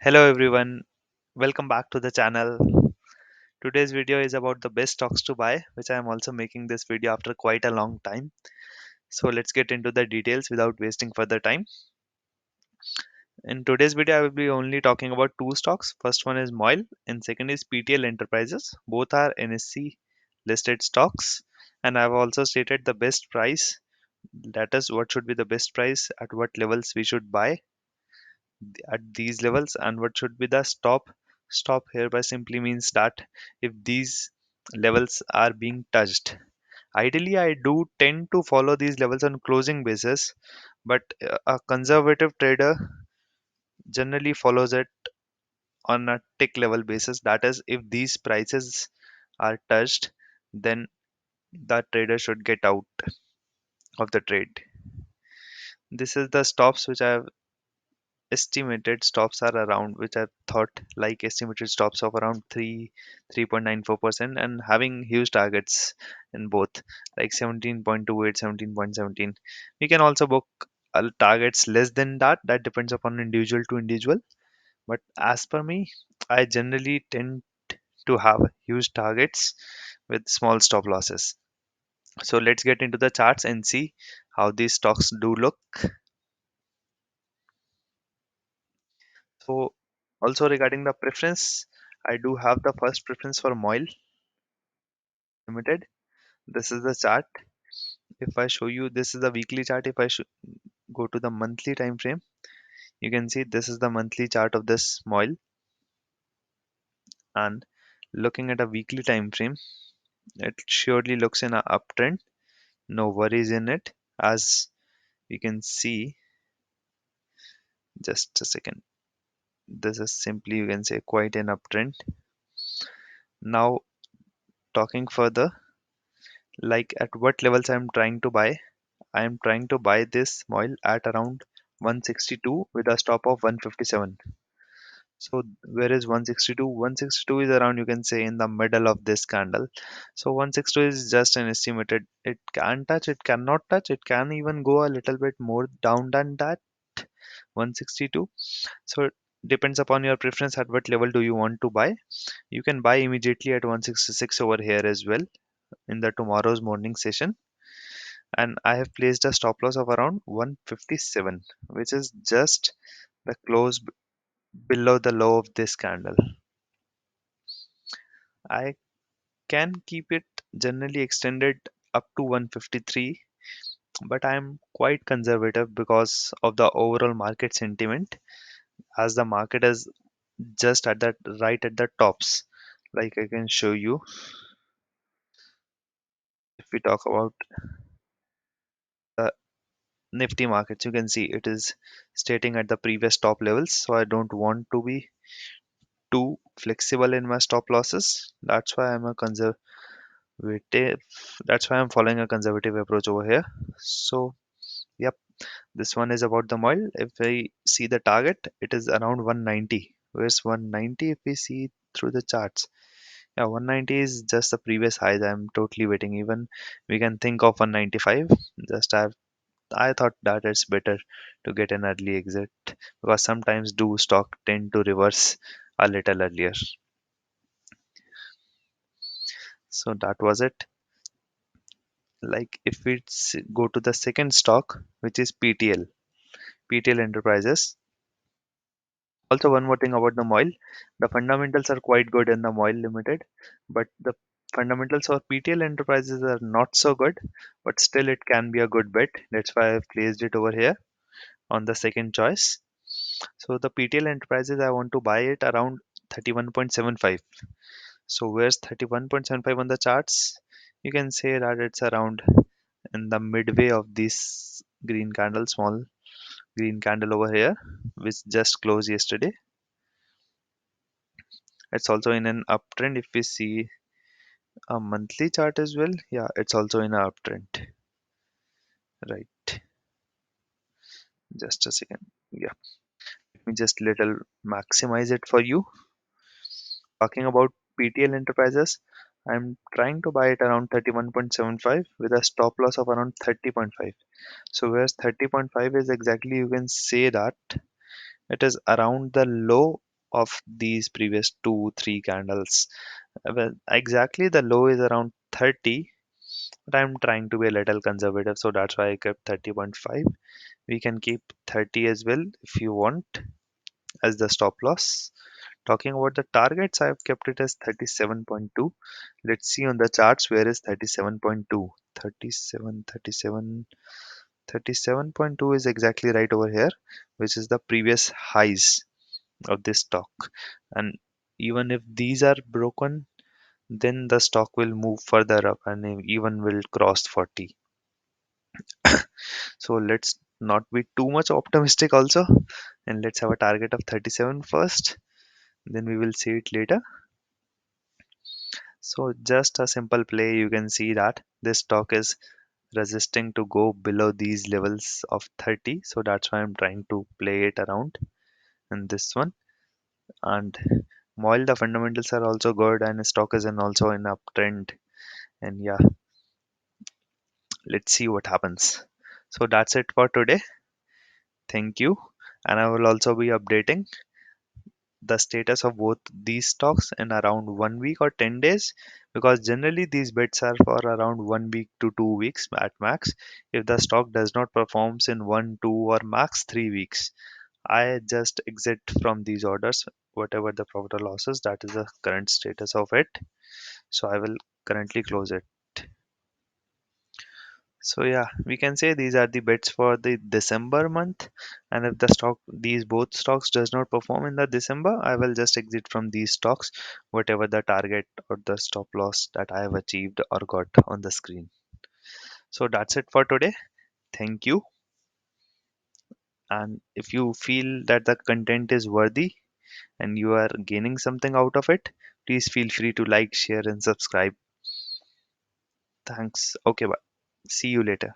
Hello everyone, welcome back to the channel. Today's video is about the best stocks to buy, which I am also making this video after quite a long time. So let's get into the details without wasting further time. In today's video, I will be only talking about two stocks. First one is MOIL and second is PTL Enterprises. Both are NSE listed stocks, and I've also stated the best price. That is, what should be the best price, at what levels we should buy at these levels, and what should be the stop here by simply means that if these levels are being touched, ideally I do tend to follow these levels on closing basis, but a conservative trader generally follows it on a tick level basis. That is, if these prices are touched, then the trader should get out of the trade. This is the stops which I have estimated stops are around, which I thought like estimated stops of around 3.94%, and having huge targets in both like 17.28, 17.17. We can also book targets less than that. That depends upon individual to individual. But as per me, I generally tend to have huge targets with small stop losses. So let's get into the charts and see how these stocks do look. So also regarding the preference, I do have the first preference for MOIL Limited. This is the chart. If I show you, this is the weekly chart. If I go to the monthly time frame, you can see this is the monthly chart of this MOIL. And looking at a weekly time frame, it surely looks in a uptrend. No worries in it, as you can see. Just a second. This is simply, you can say, quite an uptrend. Now talking further, like at what levels I'm trying to buy. I am trying to buy this oil at around 162 with a stop of 157. So where is 162? 162 is around, you can say, in the middle of this candle. So 162 is just an estimated. It can touch, it cannot touch, it can even go a little bit more down than that 162. So it depends upon your preference at what level do you want to buy. You can buy immediately at 166 over here as well in the tomorrow's morning session, and I have placed a stop loss of around 157, which is just the close below the low of this candle. I can keep it generally extended up to 153, but I am quite conservative because of the overall market sentiment, as the market is just at that right at the tops. Like I can show you, if we talk about the Nifty markets, you can see it is stating at the previous top levels, so I don't want to be too flexible in my stop losses. That's why I'm a conservative. That's why I'm following a conservative approach over here. So, yep, this one is about the oil. If I see the target, it is around 190. Where's 190? If we see through the charts, yeah, 190 is just the previous highs. I'm totally waiting. Even we can think of 195. Just I thought that it's better to get an early exit, because sometimes do stock tend to reverse a little earlier. So that was it. Like if we go to the second stock, which is PTL Enterprises. Also, one more thing about the MOIL, the fundamentals are quite good in the MOIL Limited, but the fundamentals for PTL Enterprises are not so good, but still it can be a good bet. That's why I've placed it over here on the second choice. So the PTL Enterprises, I want to buy it around 31.75. So where's 31.75 on the charts? You can say that it's around in the midway of this green candle, small green candle over here, which just closed yesterday. It's also in an uptrend. If we see a monthly chart as well, yeah, it's also in an uptrend. Right, just a second. Yeah, let me just little maximize it for you. Talking about PTL Enterprises, I'm trying to buy it around 31.75 with a stop loss of around 30.5. So where's 30.5 is exactly, you can say that it is around the low of these previous 2 3 candles. Well, exactly the low is around 30, but I'm trying to be a little conservative, so that's why I kept 30.5. We can keep 30 as well if you want as the stop loss. Talking about the targets, I've kept it as 37.2. Let's see on the charts where is 37.2. 37, 37, 37.2 is exactly right over here, which is the previous highs of this stock. And even if these are broken, then the stock will move further up and even will cross 40. So let's not be too much optimistic also, and let's have a target of 37 first, then we will see it later. So just a simple play, you can see that this stock is resisting to go below these levels of 30, so that's why I'm trying to play it around in this one. And while the fundamentals are also good and stock is in also in uptrend, and yeah, let's see what happens. So that's it for today. Thank you, and I will also be updating the status of both these stocks in around 1 week or 10 days, because generally these bets are for around 1 week to 2 weeks at max. If the stock does not performs in 1 2 or max 3 weeks, I just exit from these orders, whatever the profit or losses, that is the current status of it. So I will currently close it. So yeah, we can say these are the bets for the December month. And if the stock, these both stocks does not perform in the December, I will just exit from these stocks, whatever the target or the stop loss that I have achieved or got on the screen. So that's it for today. Thank you. And if you feel that the content is worthy and you are gaining something out of it, please feel free to like, share, and subscribe. Thanks. Okay, bye. See you later.